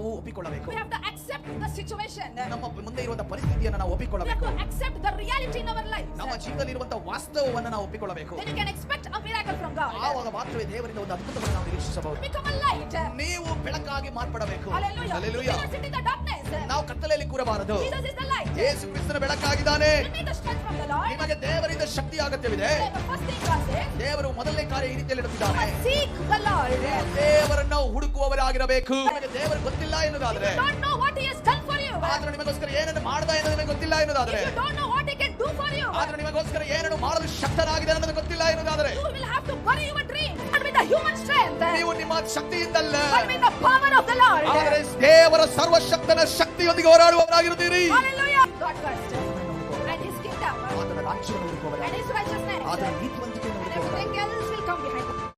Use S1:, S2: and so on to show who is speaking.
S1: ನಾವು ಒಪ್ಪಿಕೊಳ್ಳಬೇಕು.
S2: We have to accept the situation.
S1: ನಮ್ಮ ಮುಂದೆ ಇರುವಂತಹ ಪರಿಸ್ಥಿತಿಯನ್ನು ನಾವು
S2: We have
S1: ಒಪ್ಪಿಕೊಳ್ಳಬೇಕು.
S2: to accept the reality in our life.
S1: ನಮ್ಮ ಜೀವನದಲ್ಲಿ ಇರುವಂತಹ ವಾಸ್ತವವನ್ನು ನಾವು ಒಪ್ಪಿಕೊಳ್ಳಬೇಕು.
S2: Then you can expect a miracle from God.
S1: ಆವಾಗ ಮಾತ್ರವೇ ದೇವರಿಂದ ಒಂದು ಅದ್ಭುತವನ್ನು ನಾವು ನಿರೀಕ್ಷಿಸಬಹುದು.
S2: Become a light.
S1: ನೀವು ಬೆಳಕಾಗಿ ಮಾರ್ಪಡಬೇಕು.
S2: Hallelujah.
S1: Hallelujah.
S2: We cannot sit in the darkness.
S1: ನಾವು ಕತ್ತಲೆಯಲ್ಲಿ ಕೂರಬಾರದು.
S2: Jesus is the light.
S1: ಯೇಸು ಕ್ರಿಸ್ತನ ಬೆಳಕಾಗಿದ್ದಾನೆ.
S2: You need the strength from the Lord.
S1: ನಿಮಗೆ ದೇವರಿಂದ ಶಕ್ತಿ ಅಗತ್ಯವಿದೆ.
S2: The first thing God says,
S1: ದೇವರು ಮೊದಲನೇ ಕಾರ್ಯ ಈ ರೀತಿಯಲ್ಲಿ ಇಡುತ್ತಿದ್ದಾನೆ.
S2: seek the Lord.
S1: ದೇವರನ್ನು ಹುಡುಕುವವರಾಗಿರಬೇಕು. ನಿಮಗೆ ದೇವರು ಗೊತ್ತಿಲ್ಲ ಎನ್ನುವುದಾದರೆ,
S2: You don't know what he has done for you.
S1: ಆದರೂ ನಿಮಗೋಸ್ಕರ ಏನನ್ನು ಮಾಡ್ದ ಎನ್ನುವುದು ನಿಮಗೆ ಗೊತ್ತಿಲ್ಲ ಎನ್ನುವುದಾದರೆ,
S2: If you don't know what he can do for you,
S1: ಆದರೂ ನಿಮಗೋಸ್ಕರ ಏನನ್ನು ಮಾಡಲು ಶಕ್ತನಾಗಿದೆ ಅನ್ನೋದು ಗೊತ್ತಿಲ್ಲ ಎನ್ನುವುದಾದರೆ,
S2: you will have to bury your dream. Not with the human strength,
S1: ನೀವು ನಿಮ್ಮ ಶಕ್ತಿಯಿಂದಲ್ಲ,
S2: but with the power of the Lord.
S1: ಆದರೆ ದೇವರ ಸರ್ವಶಕ್ತನ ಶಕ್ತಿಯೊಂದಿಗೆ ಹೋರಾಡುವವರಾಗಿರುತ್ತೀರಿ.
S2: Hallelujah. God first. And his kingdom.
S1: ಆತನ ರಾಜ್ಯವನ್ನು ಹುಡುಕುವವರಾಗಿರುತ್ತೀರಿ.
S2: And his righteousness.
S1: ಆತನ ನೀತಿವಂತಿಕೆಯನ್ನು
S2: And
S1: ಹುಡುಕುವವರಾಗಿರುತ್ತೀರಿ.
S2: everything else will come behind.